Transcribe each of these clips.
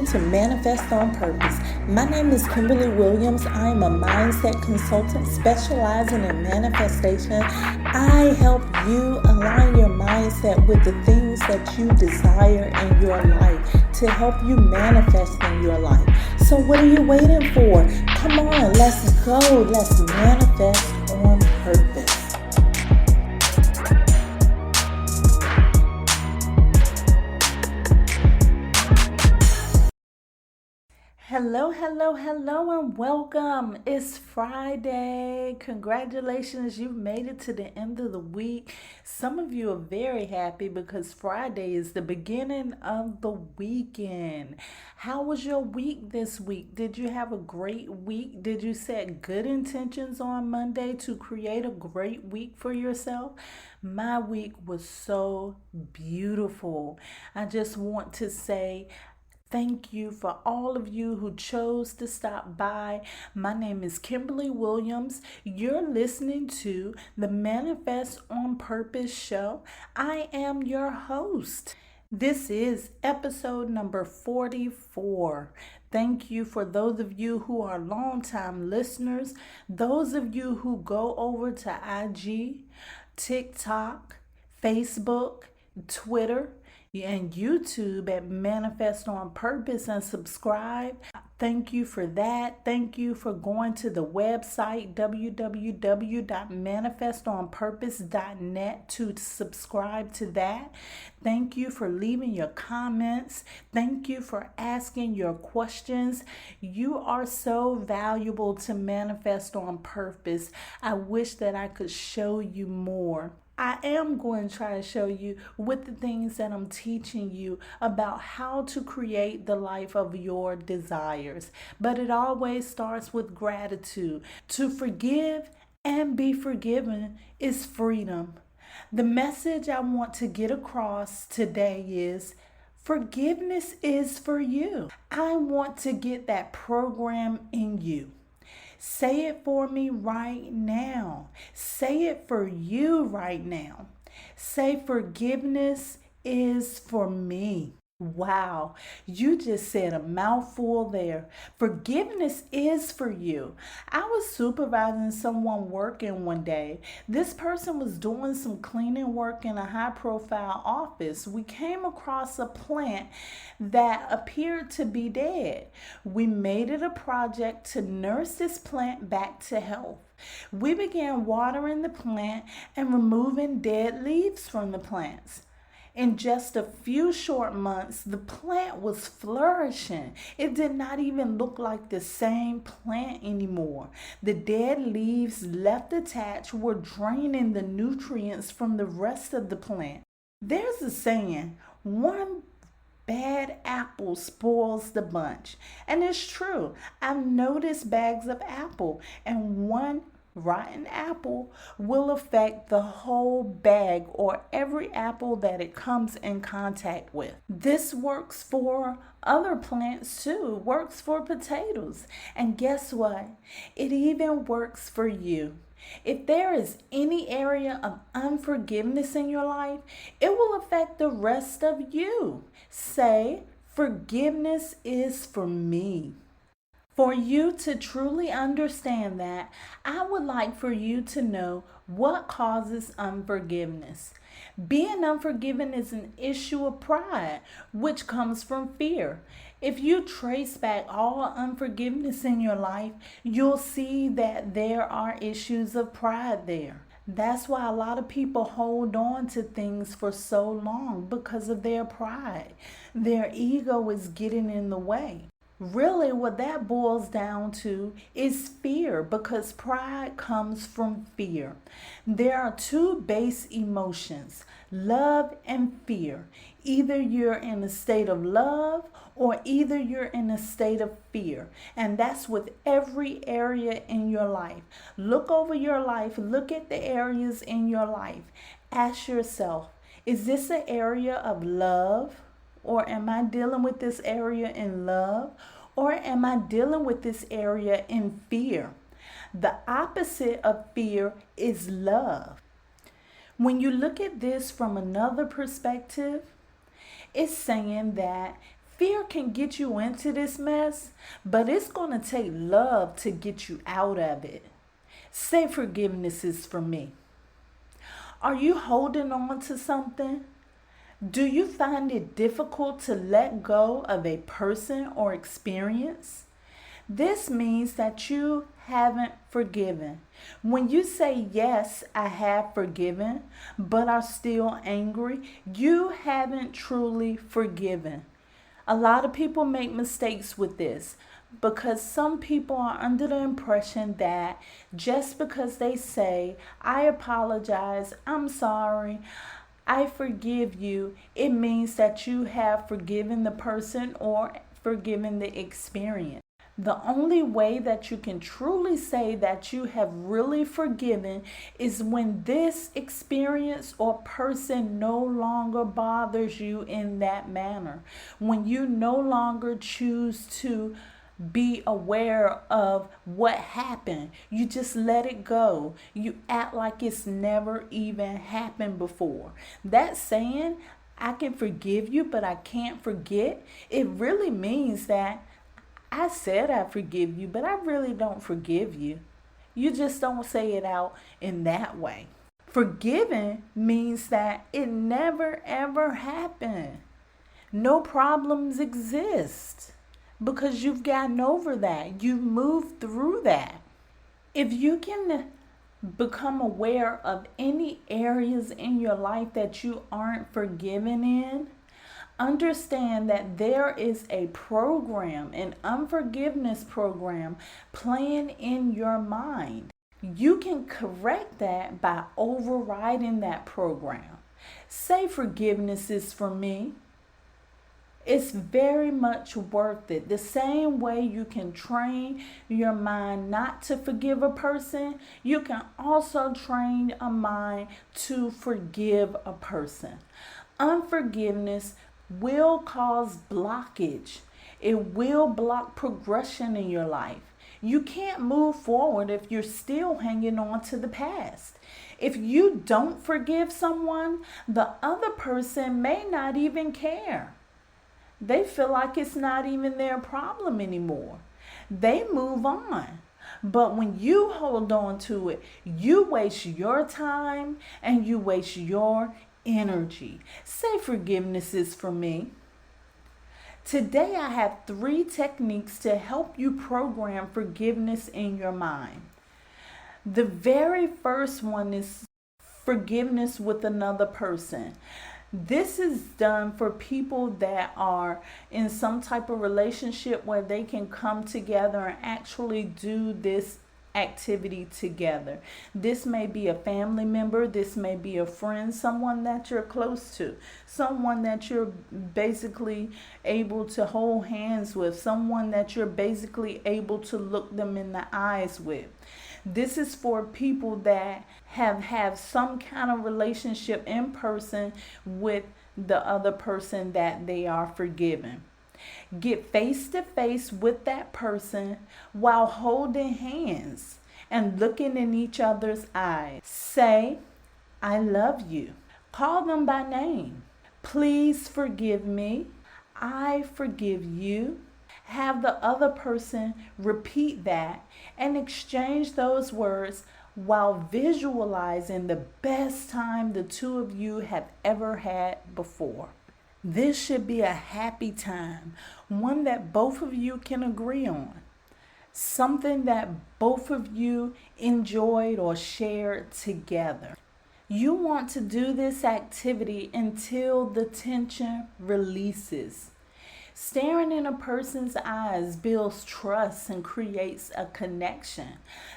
to Manifest on Purpose. My name is Kimberly Williams. I am a mindset consultant specializing in manifestation. I help you align your mindset with the things that you desire in your life to help you manifest in your life. So what are you waiting for? Come on, let's go. Let's manifest on purpose. Hello, and welcome. It's Friday. Congratulations, you've made it to the end of the week. Some of you are very happy because Friday is the beginning of the weekend. How was your week this week? Did you have a great week? Did you set good intentions on Monday to create a great week for yourself? My week was so beautiful. I just want to say, thank you for all of you who chose to stop by. My name is Kimberly Williams. You're listening to the Manifest on Purpose show. I am your host. This is episode number 44. Thank you for those of you who are longtime listeners, those of you who go over to IG, TikTok, Facebook, Twitter, and YouTube at Manifest on Purpose and subscribe. Thank you for that. Thank you for going to the website www.manifestonpurpose.net to subscribe to that. Thank you for leaving your comments. Thank you for asking your questions. You are so valuable to Manifest on Purpose. I wish that I could show you more. I am going to try to show you with the things that I'm teaching you about how to create the life of your desires. But it always starts with gratitude. To forgive and be forgiven is freedom. The message I want to get across today is forgiveness is for you. I want to get that program in you. Say it for me right now. Say it for you right now. Say forgiveness is for me. Wow, you just said a mouthful there. Forgiveness is for you. I was supervising someone working one day. This person was doing some cleaning work in a high-profile office. We came across a plant that appeared to be dead. We made it a project to nurse this plant back to health. We began watering the plant and removing dead leaves from the plants. In just a few short months, the plant was flourishing. It did not even look like the same plant anymore. The dead leaves left attached were draining the nutrients from the rest of the plant. There's a saying, one bad apple spoils the bunch. And it's true. I've noticed bags of apple, and one rotten apple will affect the whole bag or every apple that it comes in contact with. This works for other plants too. It works for potatoes. And guess what? It even works for you. If there is any area of unforgiveness in your life, it will affect the rest of you. Say, forgiveness is for me. For you to truly understand that, I would like for you to know what causes unforgiveness. Being unforgiven is an issue of pride, which comes from fear. If you trace back all unforgiveness in your life, you'll see that there are issues of pride there. That's why a lot of people hold on to things for so long, because of their pride. Their ego is getting in the way. Really, what that boils down to is fear, because pride comes from fear. There are two base emotions, love and fear. Either you're in a state of love or either you're in a state of fear. And that's with every area in your life. Look over your life. Look at the areas in your life. Ask yourself, is this an area of love? Or am I dealing with this area in love? Or am I dealing with this area in fear? The opposite of fear is love. When you look at this from another perspective, it's saying that Fear can get you into this mess, but it's going to take love to get you out of it. Say forgiveness is for me. Are you holding on to something? Do you find it difficult to let go of a person or experience? This means that you haven't forgiven. When you say, yes, I have forgiven, but are still angry, you haven't truly forgiven. A lot of people make mistakes with this because some people are under the impression that just because they say, I apologize, I'm sorry, I forgive you, it means that you have forgiven the person or forgiven the experience. The only way that you can truly say that you have really forgiven is when this experience or person no longer bothers you in that manner. When you no longer choose to be aware of what happened. You just let it go. You act like it's never even happened before. That saying, I can forgive you, but I can't forget, it really means that I said I forgive you, but I really don't forgive you. You just don't say it out in that way. Forgiving means that it never ever happened. No problems exist because you've gotten over that. You've moved through that. If you can become aware of any areas in your life that you aren't forgiven in, understand that there is a program, an unforgiveness program playing in your mind. You can correct that by overriding that program. Say forgiveness is for me. It's very much worth it. The same way you can train your mind not to forgive a person, you can also train a mind to forgive a person. Unforgiveness will cause blockage. It will block progression in your life. You can't move forward if you're still hanging on to the past. If you don't forgive someone, the other person may not even care. They feel like it's not even their problem anymore. They move on. But when you hold on to it, you waste your time and you waste your energy. Say forgiveness is for me. Today I have 3 techniques to help you program forgiveness in your mind. The very first one is forgiveness with another person. This is done for people that are in some type of relationship where they can come together and actually do this activity together. This may be a family member, this may be a friend, someone that you're close to, someone that you're basically able to hold hands with, someone that you're basically able to look them in the eyes with. This is for people that have some kind of relationship in person with the other person that they are forgiving. Get face to face with that person while holding hands and looking in each other's eyes. Say, I love you. Call them by name. Please forgive me. I forgive you. Have the other person repeat that and exchange those words while visualizing the best time the two of you have ever had before. This should be a happy time, one that both of you can agree on, something that both of you enjoyed or shared together. You want to do this activity until the tension releases. Staring in a person's eyes builds trust and creates a connection.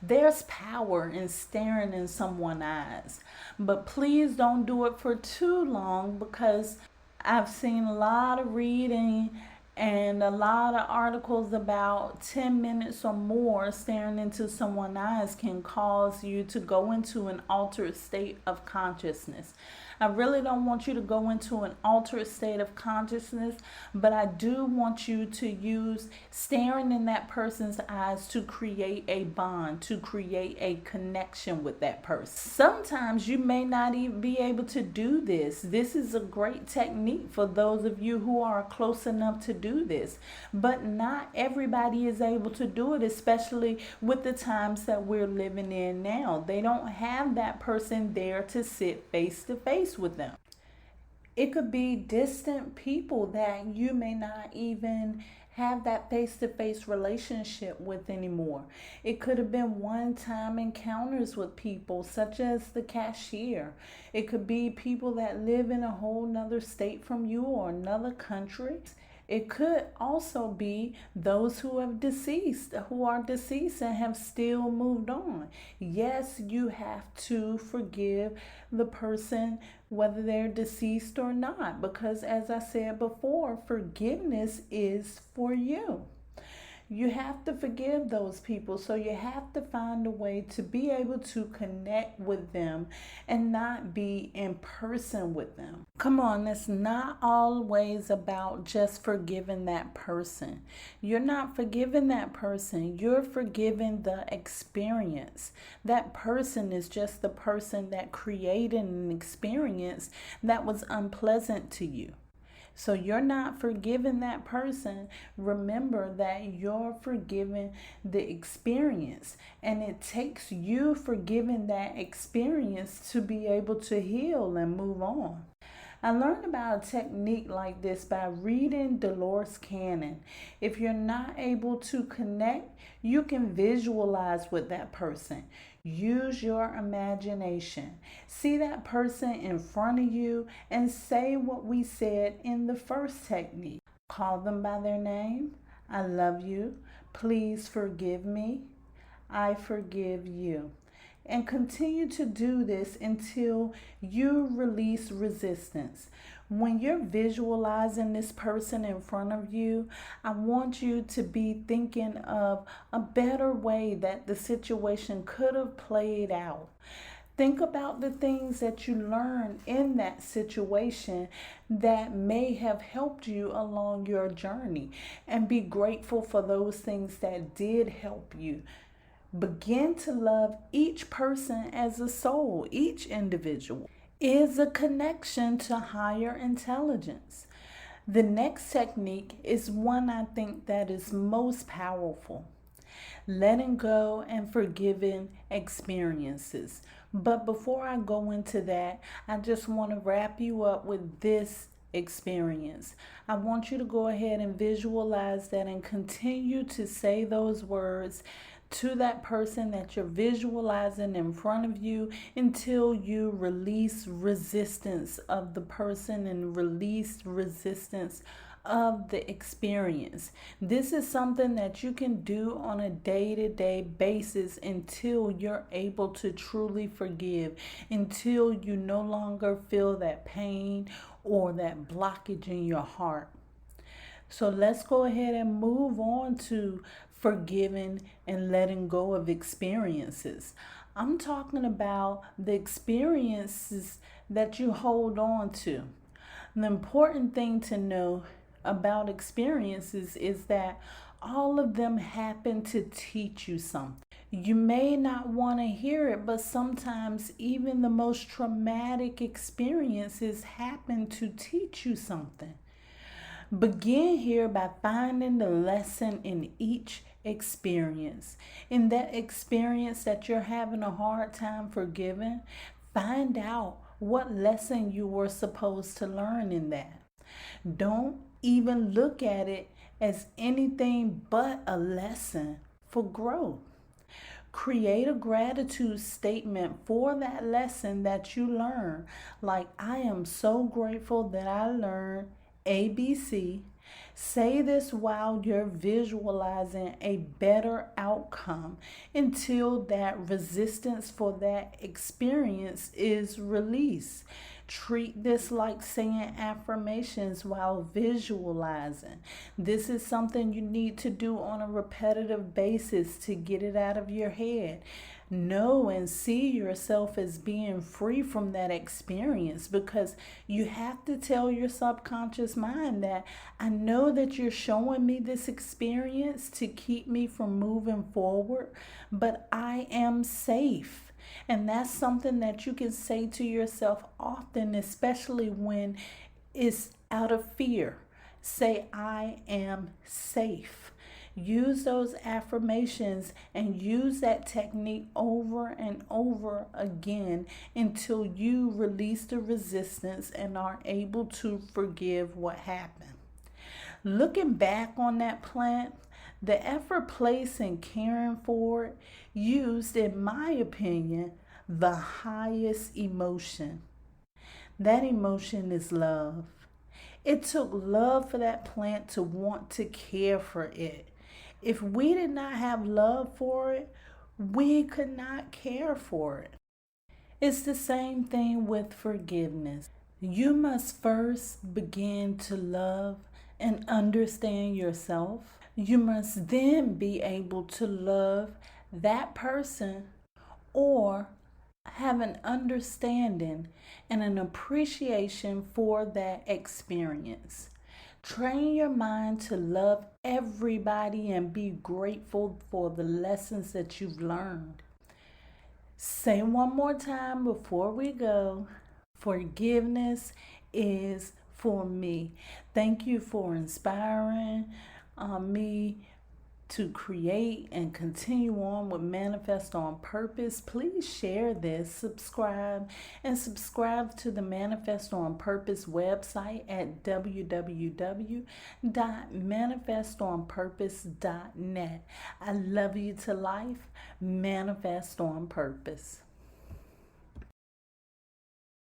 There's power in staring in someone's eyes, but please don't do it for too long because I've seen a lot of reading and a lot of articles about 10 minutes or more staring into someone's eyes can cause you to go into an altered state of consciousness. I really don't want you to go into an altered state of consciousness, but I do want you to use staring in that person's eyes to create a bond, to create a connection with that person. Sometimes you may not even be able to do this. This is a great technique for those of you who are close enough to do this. But not everybody is able to do it, especially with the times that we're living in now. They don't have that person there to sit face to face with them. It could be distant people that you may not even have that face to face relationship with anymore. It could have been one time encounters with people, such as the cashier. It could be people that live in a whole nother state from you or another country. It could also be those who are deceased and have still moved on. Yes, you have to forgive the person whether they're deceased or not, because as I said before, forgiveness is for you. You have to forgive those people. So you have to find a way to be able to connect with them and not be in person with them. Come on, it's not always about just forgiving that person. You're not forgiving that person. You're forgiving the experience. That person is just the person that created an experience that was unpleasant to you. So you're not forgiving that person. Remember that you're forgiving the experience. And it takes you forgiving that experience to be able to heal and move on. I learned about a technique like this by reading Dolores Cannon. If you're not able to connect, you can visualize with that person. Use your imagination. See that person in front of you and say what we said in the first technique. Call them by their name. I love you. Please forgive me. I forgive you. And continue to do this until you release resistance. When you're visualizing this person in front of you, I want you to be thinking of a better way that the situation could have played out. Think about the things that you learned in that situation that may have helped you along your journey, and be grateful for those things that did help you. Begin to love each person as a soul. Each individual is a connection to higher intelligence. The next technique is one I think that is most powerful. Letting go and forgiving experiences. But before I go into that, I just want to wrap you up with this experience. I want you to go ahead and visualize that and continue to say those words to that person that you're visualizing in front of you until you release resistance of the person and release resistance of the experience. This is something that you can do on a day-to-day basis until you're able to truly forgive, until you no longer feel that pain or that blockage in your heart. So let's go ahead and move on to forgiving and letting go of experiences. I'm talking about the experiences that you hold on to. The important thing to know about experiences is that all of them happen to teach you something. You may not want to hear it, but sometimes even the most traumatic experiences happen to teach you something. Begin here by finding the lesson in each experience. In that experience that you're having a hard time forgiving, find out what lesson you were supposed to learn in that. Don't even look at it as anything but a lesson for growth. Create a gratitude statement for that lesson that you learn. Like, I am so grateful that I learned ABC. Say this while you're visualizing a better outcome until that resistance for that experience is released. Treat this like saying affirmations while visualizing. This is something you need to do on a repetitive basis to get it out of your head. Know and see yourself as being free from that experience, because you have to tell your subconscious mind that I know that you're showing me this experience to keep me from moving forward, but I am safe. And that's something that you can say to yourself often, especially when it's out of fear. Say, I am safe. Use those affirmations and use that technique over and over again until you release the resistance and are able to forgive what happened. Looking back on that plant, the effort placed in caring for it used, in my opinion, the highest emotion. That emotion is love. It took love for that plant to want to care for it. If we did not have love for it, we could not care for it. It's the same thing with forgiveness. You must first begin to love and understand yourself. You must then be able to love that person or have an understanding and an appreciation for that experience. Train your mind to love everybody and be grateful for the lessons that you've learned. Say one more time before we go. Forgiveness is for me. Thank you for inspiring me to create and continue on with Manifest on Purpose. Please share this, subscribe to the Manifest on Purpose website at www.manifestonpurpose.net. I love you to life. Manifest on Purpose.